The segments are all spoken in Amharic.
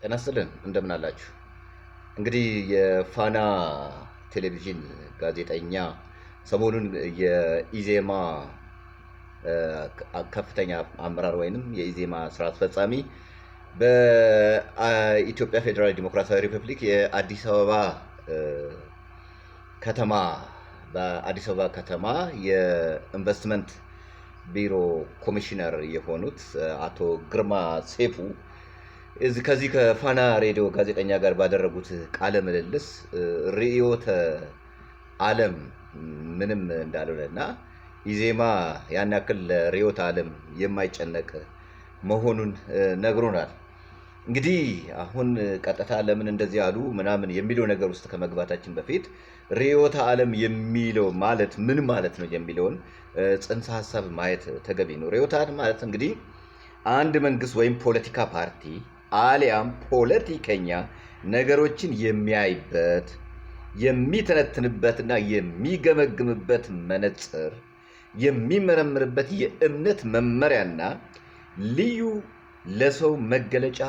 ጤና ይስጥልን እንደምን አላችሁ? እንግዲህ የፋና ቴሌቪዥን ጋዜጠኛ ሰሞኑን የኢዜማ ከፍተኛ አመራር ወይንም የኢዜማ ስራ አስፈጻሚ በኢትዮጵያ ፌዴራል ዲሞክራሲያዊ ሪፐብሊክ በአዲስ አበባ ከተማ የኢንቨስትመንት ቢሮ ኮሚሽነር የሆኑት አቶ ግርማ ሴፉ ከዚህ ከፋና ሬዲዮ ጋዜጠኛ ጋር ባደረጉት ቃለ ምልልስ ርዕዮተ ዓለም ምንም እንዳልሆነና ኢዜማ ያን ያክል ለርዕዮተ ዓለም የማይጨነቅ መሆኑን ነግሮናል። እንግዲህ አሁን ቀጥታ ለምን እንደዚህ አሉ ምናምን የሚለው ነገር ውስጥ ከመግባታችን በፊት ርዕዮተ ዓለም የሚለው ማለት ምን ማለት ነው የሚለውን ጽንሰ ሐሳብ ማየት ተገቢ ነው። ርዕዮተ ዓለም ማለት እንግዲህ አንድ መንግስት ወይም ፖለቲካ ፓርቲ አሊያም ፖለቲከኛ ነገሮችን የሚያይበት የሚተነትንበትና የሚገመግምበት መነጽር የሚመረምርበት የእምነት መመሪያና ልዩ ለሰው መገለጫ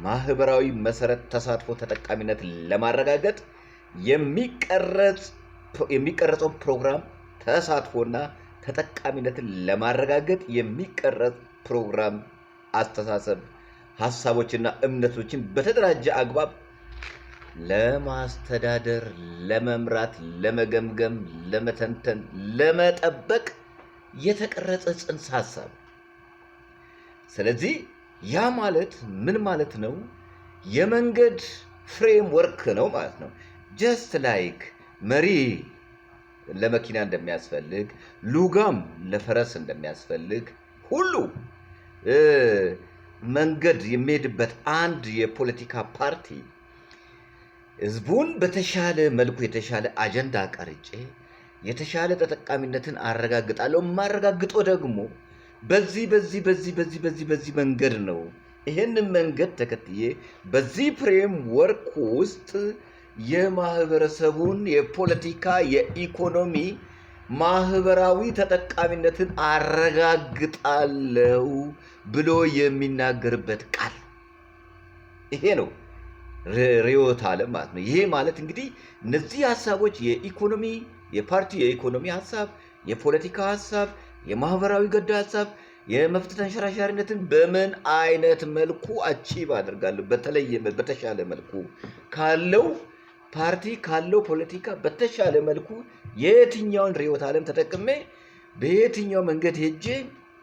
ማህበራዊ መሰረት ተሳትፎ ተጠቃሚነት ለማረጋገጥ የሚቀረጸው ፕሮግራም ተሳትፎና ተጠቃሚነትን ለማረጋገጥ የሚቀረጽ ፕሮግራም አስተሳሰብ ሐሳቦችና እምነቶችን በተደራጀ አግባብ ለማስተዳደር፣ ለመምራት፣ ለመገምገም፣ ለመተንተን፣ ለመጠበቅ የተቀረጸ ጽንሰ ሐሳብ። ስለዚህ ያ ማለት ምን ማለት ነው? የመንገድ ፍሬምወርክ ነው ማለት ነው። ጀስት ላይክ መሪ ለመኪና እንደሚያስፈልግ፣ ሉጋም ለፈረስ እንደሚያስፈልግ ሁሉ መንገድ የሚሄድበት አንድ የፖለቲካ ፓርቲ ህዝቡን በተሻለ መልኩ የተሻለ አጀንዳ ቀርጬ የተሻለ ተጠቃሚነትን አረጋግጣለሁ። የማረጋግጠው ደግሞ በዚህ መንገድ ነው። ይህንን መንገድ ተከትዬ በዚህ ፍሬም ወርክ ውስጥ የማህበረሰቡን የፖለቲካ፣ የኢኮኖሚ፣ ማህበራዊ ተጠቃሚነትን አረጋግጣለሁ ብሎ የሚናገርበት ቃል ይሄ ነው ርዕዮተ ዓለም ማለት ነው። ይሄ ማለት እንግዲህ እነዚህ ሀሳቦች የኢኮኖሚ የፓርቲ የኢኮኖሚ ሀሳብ፣ የፖለቲካ ሀሳብ፣ የማህበራዊ ገዳ ሀሳብ፣ የመፍትሄ ተንሸራሻሪነትን በምን አይነት መልኩ አቺቭ አድርጋለሁ በተሻለ መልኩ ካለው ፓርቲ ካለው ፖለቲካ በተሻለ መልኩ የትኛውን ርዕዮተ ዓለም ተጠቅሜ በየትኛው መንገድ ሄጄ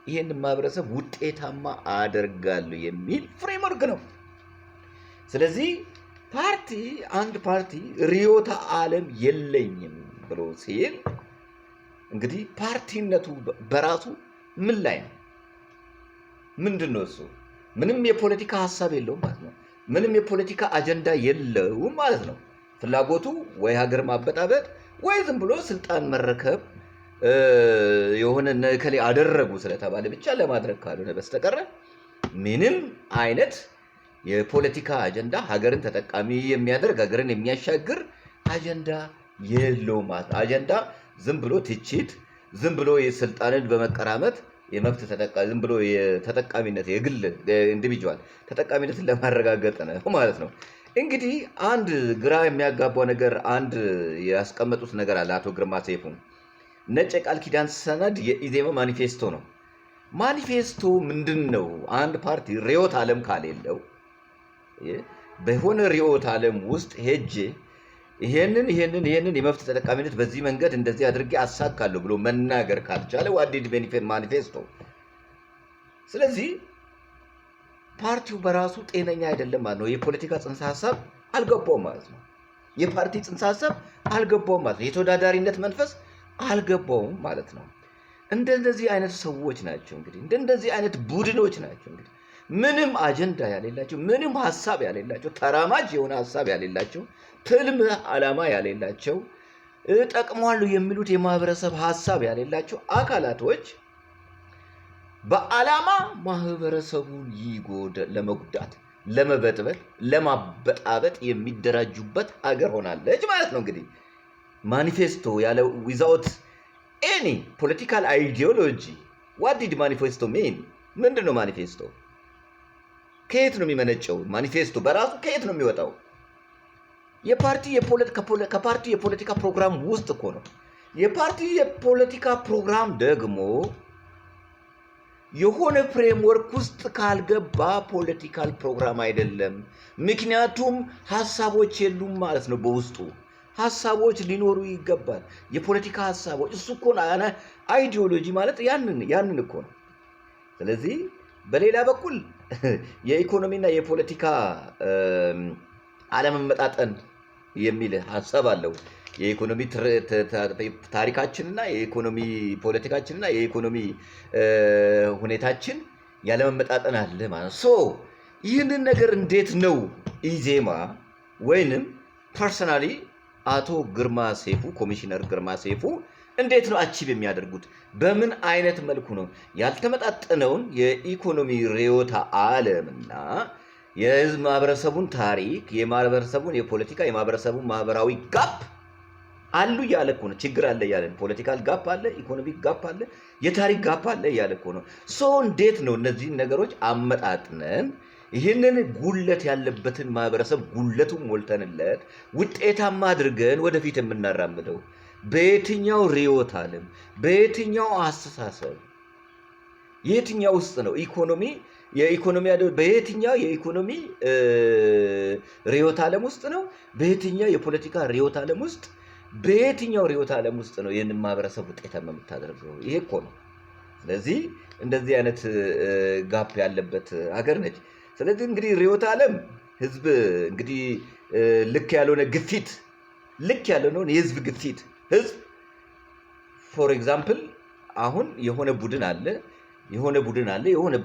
ይሄን ማህበረሰብ ውጤታማ አደርጋለሁ የሚል ፍሬምወርክ ነው። ስለዚህ አንድ ፓርቲ ርዕዮተ ዓለም የለኝም ብሎ ሲል እንግዲህ ፓርቲነቱ በራሱ ምን ላይ ነው? ምንድን ነው እሱ? ምንም የፖለቲካ ሀሳብ የለውም ማለት ነው። ምንም የፖለቲካ አጀንዳ የለውም ማለት ነው። ፍላጎቱ ወይ ሀገር ማበጣበጥ ወይ ዝም ብሎ ስልጣን መረከብ የሆነ ነከሌ አደረጉ ስለተባለ ብቻ ለማድረግ ካልሆነ በስተቀር ምንም አይነት የፖለቲካ አጀንዳ ሀገርን ተጠቃሚ የሚያደርግ ሀገርን የሚያሻግር አጀንዳ የለውም ማለት ነው። አጀንዳ ዝም ብሎ ትችት፣ ዝም ብሎ የስልጣንን በመቀራመት የመብት ዝም ብሎ የተጠቃሚነት የግል ኢንዲቪጁዋል ተጠቃሚነትን ለማረጋገጥ ነው ማለት ነው። እንግዲህ አንድ ግራ የሚያጋባው ነገር አንድ ያስቀመጡት ነገር አለ አቶ ግርማ ሴፉ። ነጭ የቃል ኪዳን ሰነድ የኢዜማ ማኒፌስቶ ነው። ማኒፌስቶ ምንድን ነው? አንድ ፓርቲ ርዕዮተ ዓለም ካሌለው በሆነ ርዕዮተ ዓለም ውስጥ ሄጄ ይሄንን የመብት ተጠቃሚነት በዚህ መንገድ እንደዚህ አድርጌ አሳካለሁ ብሎ መናገር ካልቻለ ዋዲድ ቤኒፊት ማኒፌስቶ። ስለዚህ ፓርቲው በራሱ ጤነኛ አይደለም ማለት ነው። የፖለቲካ ጽንሰ ሐሳብ አልገባውም ማለት ነው። የፓርቲ ጽንሰ ሐሳብ አልገባውም ማለት ነው። የተወዳዳሪነት መንፈስ አልገባውም ማለት ነው። እንደዚህ አይነት ሰዎች ናቸው እንግዲህ እንደዚህ አይነት ቡድኖች ናቸው እንግዲህ ምንም አጀንዳ ያሌላቸው፣ ምንም ሐሳብ ያሌላቸው፣ ተራማጅ የሆነ ሐሳብ ያሌላቸው፣ ትልም ዓላማ ያሌላቸው፣ ጠቅሟሉ የሚሉት የማህበረሰብ ሐሳብ ያሌላቸው አካላቶች በዓላማ ማህበረሰቡን ለመጉዳት፣ ለመበጥበጥ፣ ለማበጣበጥ የሚደራጁበት ሀገር ሆናለች ማለት ነው። እንግዲህ ማኒፌስቶ ያለ ዊዛውት ኤኒ ፖለቲካል አይዲዮሎጂ ዋት ዲድ ማኒፌስቶ ሚን? ምንድን ነው ማኒፌስቶ? ከየት ነው የሚመነጨው? ማኒፌስቶ በራሱ ከየት ነው የሚወጣው? ከፓርቲ የፖለቲካ ፕሮግራም ውስጥ እኮ ነው። የፓርቲ የፖለቲካ ፕሮግራም ደግሞ የሆነ ፍሬምወርክ ውስጥ ካልገባ ፖለቲካል ፕሮግራም አይደለም። ምክንያቱም ሀሳቦች የሉም ማለት ነው። በውስጡ ሀሳቦች ሊኖሩ ይገባል። የፖለቲካ ሀሳቦች እሱ እኮ አይዲዮሎጂ ማለት ያንን እኮ ነው። ስለዚህ በሌላ በኩል የኢኮኖሚና የፖለቲካ አለመመጣጠን የሚል ሀሳብ አለው። የኢኮኖሚ ታሪካችንና የኢኮኖሚ ፖለቲካችንና የኢኮኖሚ ሁኔታችን ያለመመጣጠን አለ ማለት ነው። ይህንን ነገር እንዴት ነው ኢዜማ ወይንም ፐርሰናሊ አቶ ግርማ ሰይፉ ኮሚሽነር ግርማ ሰይፉ እንዴት ነው አቺቭ የሚያደርጉት? በምን አይነት መልኩ ነው ያልተመጣጠነውን የኢኮኖሚ ርዕዮተ ዓለምና የህዝብ ማህበረሰቡን ታሪክ የማህበረሰቡን የፖለቲካ የማህበረሰቡን ማህበራዊ ጋፕ አሉ እያለ እኮ ነው። ችግር አለ እያለ ፖለቲካል ጋፕ አለ፣ ኢኮኖሚክ ጋፕ አለ፣ የታሪክ ጋፕ አለ እያለ እኮ ነው። እንዴት ነው እነዚህን ነገሮች አመጣጥነን ይህንን ጉለት ያለበትን ማህበረሰብ ጉለቱን ሞልተንለት ውጤታማ አድርገን ወደፊት የምናራምደው? በየትኛው ርዕዮተ ዓለም በየትኛው አስተሳሰብ የትኛው ውስጥ ነው የኢኮኖሚ በየትኛው የኢኮኖሚ ርዕዮተ ዓለም ውስጥ ነው? በየትኛው የፖለቲካ ርዕዮተ ዓለም ውስጥ በየትኛው ርዕዮተ ዓለም ውስጥ ነው ይህንን ማህበረሰብ ውጤታማ የምታደርገው? ይሄ እኮ ነው። ስለዚህ እንደዚህ አይነት ጋፕ ያለበት ሀገር ነች። ስለዚህ እንግዲህ ርዕዮተ ዓለም ህዝብ እንግዲህ ልክ ያልሆነውን የህዝብ ግፊት ህዝብ ፎር ኤግዛምፕል አሁን የሆነ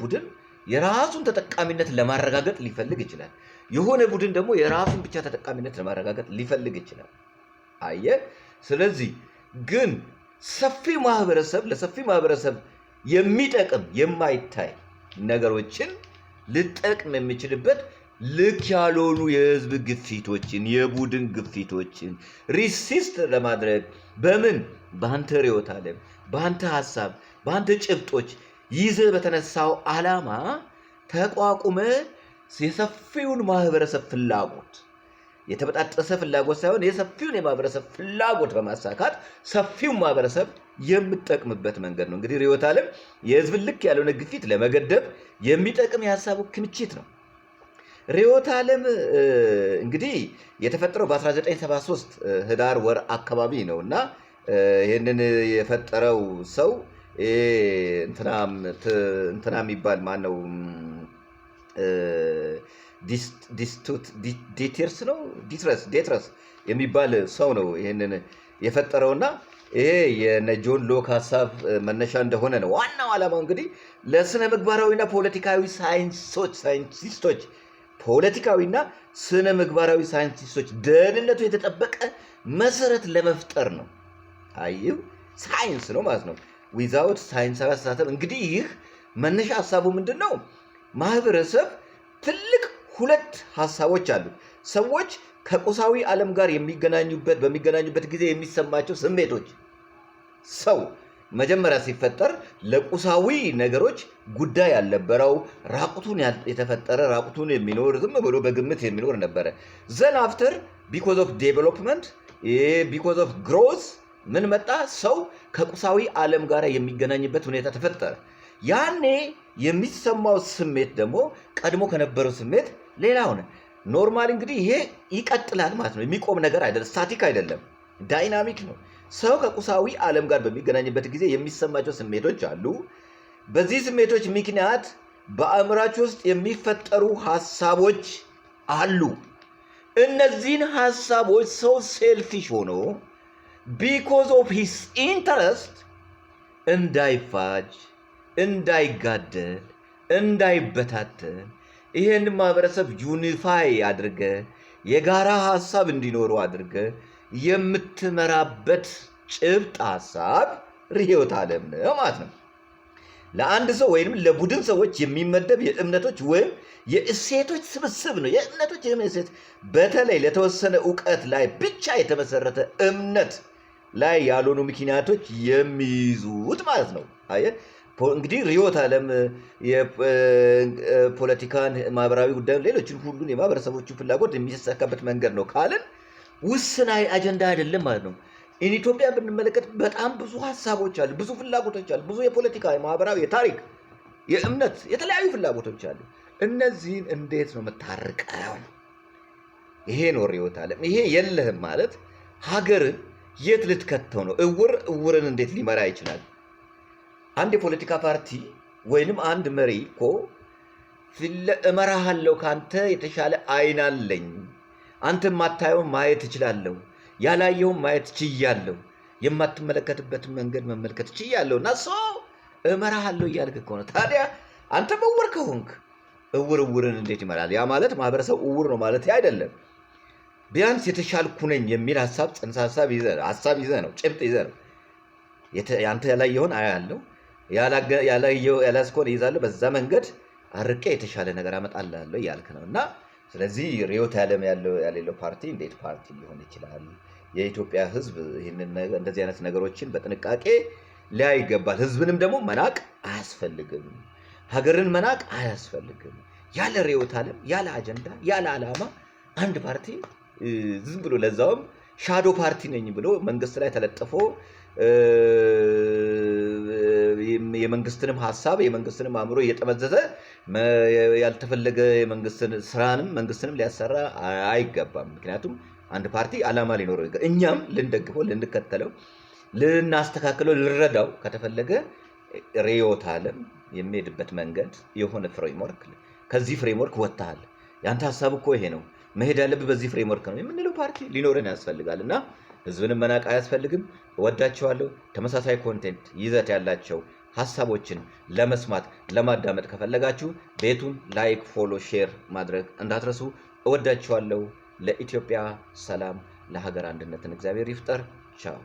ቡድን የራሱን ተጠቃሚነት ለማረጋገጥ ሊፈልግ ይችላል። የሆነ ቡድን ደግሞ የራሱን ብቻ ተጠቃሚነት ለማረጋገጥ ሊፈልግ ይችላል። ስለዚህ ግን ለሰፊ ማህበረሰብ የሚጠቅም የማይታይ ነገሮችን ልጠቅም የሚችልበት ልክ ያልሆኑ የህዝብ ግፊቶችን የቡድን ግፊቶችን ሪሲስት ለማድረግ በአንተ ርዕዮተ ዓለም በአንተ ሀሳብ በአንተ ጭብጦች ይዘህ በተነሳው ዓላማ ተቋቁመ የሰፊውን ማህበረሰብ ፍላጎት የተበጣጠሰ ፍላጎት ሳይሆን የሰፊውን የማህበረሰብ ፍላጎት በማሳካት ሰፊውን ማህበረሰብ የምጠቅምበት መንገድ ነው። እንግዲህ ርዕዮተ ዓለም የህዝብን ልክ ያልሆነ ግፊት ለመገደብ የሚጠቅም የሀሳቡ ክምችት ነው። ርዕዮተ ዓለም እንግዲህ የተፈጠረው በ1973 ህዳር ወር አካባቢ ነው እና ይህንን የፈጠረው ሰው እንትና የሚባል ማነው? ዴትረስ የሚባል ሰው ነው ይህንን የፈጠረውና ይሄ የነ ጆን ሎክ ሀሳብ መነሻ እንደሆነ ነው። ዋናው ዓላማው እንግዲህ ለስነ ምግባራዊና ፖለቲካዊ ሳይንቲስቶች ፖለቲካዊና ስነ ምግባራዊ ሳይንቲስቶች ደህንነቱ የተጠበቀ መሰረት ለመፍጠር ነው። አይው ሳይንስ ነው ማለት ነው። ዊዛውት ሳይንሳዊ አስተሳሰብ እንግዲህ ይህ መነሻ ሀሳቡ ምንድን ነው? ማህበረሰብ ትልቅ ሁለት ሀሳቦች አሉ። ሰዎች ከቁሳዊ ዓለም ጋር በሚገናኙበት ጊዜ የሚሰማቸው ስሜቶች። ሰው መጀመሪያ ሲፈጠር ለቁሳዊ ነገሮች ጉዳይ ያልነበረው ራቁቱን የተፈጠረ ራቁቱን የሚኖር ዝም ብሎ በግምት የሚኖር ነበረ። ዘን አፍተር ቢኮዝ ኦፍ ዴቨሎፕመንት ቢኮዝ ኦፍ ግሮዝ ምን መጣ? ሰው ከቁሳዊ ዓለም ጋር የሚገናኝበት ሁኔታ ተፈጠረ። ያኔ የሚሰማው ስሜት ደግሞ ቀድሞ ከነበረው ስሜት ሌላ ሆነ። ኖርማል እንግዲህ ይሄ ይቀጥላል ማለት ነው። የሚቆም ነገር አይደለም፣ ስታቲክ አይደለም፣ ዳይናሚክ ነው። ሰው ከቁሳዊ ዓለም ጋር በሚገናኝበት ጊዜ የሚሰማቸው ስሜቶች አሉ። በዚህ ስሜቶች ምክንያት በአእምሯቸው ውስጥ የሚፈጠሩ ሀሳቦች አሉ። እነዚህን ሀሳቦች ሰው ሴልፊሽ ሆኖ ቢኮዝ ኦፍ ሂስ ኢንተረስት እንዳይፋጅ፣ እንዳይጋደል፣ እንዳይበታተን ይሄን ማህበረሰብ ዩኒፋይ አድርገ የጋራ ሀሳብ እንዲኖሩ አድርገ የምትመራበት ጭብጥ ሀሳብ ርዕዮተ ዓለም ነው ማለት ነው። ለአንድ ሰው ወይም ለቡድን ሰዎች የሚመደብ የእምነቶች ወይም የእሴቶች ስብስብ ነው። የእምነቶች የእሴት በተለይ ለተወሰነ እውቀት ላይ ብቻ የተመሰረተ እምነት ላይ ያልሆኑ ምክንያቶች የሚይዙት ማለት ነው። አየህ፣ እንግዲህ ርዕዮተ ዓለም የፖለቲካን፣ ማህበራዊ ጉዳይ፣ ሌሎችን ሁሉን የማህበረሰቦችን ፍላጎት የሚያሳካበት መንገድ ነው ካልን ውስን አጀንዳ አይደለም ማለት ነው። ኢትዮጵያ ብንመለከት በጣም ብዙ ሀሳቦች አሉ፣ ብዙ ፍላጎቶች አሉ፣ ብዙ የፖለቲካ፣ የማህበራዊ፣ የታሪክ፣ የእምነት የተለያዩ ፍላጎቶች አሉ። እነዚህን እንዴት ነው የምታርቀው? ይሄ ነው ርዕዮተ ዓለም። ይሄ የለህም ማለት ሀገርን የት ልትከተው ነው? እውርን እንዴት ሊመራ ይችላል? አንድ የፖለቲካ ፓርቲ ወይንም አንድ መሪ እኮ እመራሃለሁ፣ ካንተ የተሻለ አይን አለኝ፣ አንተ የማታየውን ማየት እችላለሁ፣ ያላየውን ማየት ችያለሁ፣ የማትመለከትበትን መንገድ መመልከት ችያለሁ እና እመራሃለሁ እያልክ ከሆነ ታዲያ አንተ እውር ከሆንክ እውርን እንዴት ይመራል? ያ ማለት ማህበረሰብ እውር ነው ማለት አይደለም። ቢያንስ የተሻልኩ ነኝ የሚል ሀሳብ፣ ጽንሰ ሀሳብ ይዘህ ነው፣ ጭብጥ ይዘህ ነው። አንተ ያላየውን አያለሁ፣ ያላስኮን ይዛለሁ፣ በዛ መንገድ አርቄ የተሻለ ነገር አመጣልሃለሁ እያልክ ነው። እና ስለዚህ ርዕዮተ ዓለም ያሌለው ፓርቲ እንዴት ፓርቲ ሊሆን ይችላል? የኢትዮጵያ ሕዝብ እንደዚህ አይነት ነገሮችን በጥንቃቄ ሊያይ ይገባል። ሕዝብንም ደግሞ መናቅ አያስፈልግም። ሀገርን መናቅ አያስፈልግም። ያለ ርዕዮተ ዓለም፣ ያለ አጀንዳ፣ ያለ ዓላማ አንድ ፓርቲ ዝም ብሎ ለዛውም ሻዶ ፓርቲ ነኝ ብሎ መንግስት ላይ ተለጥፎ የመንግስትንም ሀሳብ የመንግስትንም አእምሮ እየጠመዘዘ ያልተፈለገ የመንግስትን ስራንም መንግስትንም ሊያሰራ አይገባም። ምክንያቱም አንድ ፓርቲ ዓላማ ሊኖረው ይገባል። እኛም ልንደግፈው፣ ልንከተለው፣ ልናስተካክለው፣ ልንረዳው ከተፈለገ ርዕዮተ ዓለም የሚሄድበት መንገድ የሆነ ፍሬምወርክ፣ ከዚህ ፍሬምወርክ ወጥተሃል፣ ያንተ ሀሳብ እኮ ይሄ ነው፣ መሄድ ያለብህ በዚህ ፍሬምወርክ ነው የምንለው ፓርቲ ሊኖረን ያስፈልጋል። እና ህዝብንም መናቅ አያስፈልግም። እወዳቸዋለሁ። ተመሳሳይ ኮንቴንት ይዘት ያላቸው ሀሳቦችን ለመስማት ለማዳመጥ ከፈለጋችሁ ቤቱን ላይክ፣ ፎሎ፣ ሼር ማድረግ እንዳትረሱ። እወዳቸዋለሁ። ለኢትዮጵያ ሰላም፣ ለሀገር አንድነትን እግዚአብሔር ይፍጠር። ቻው።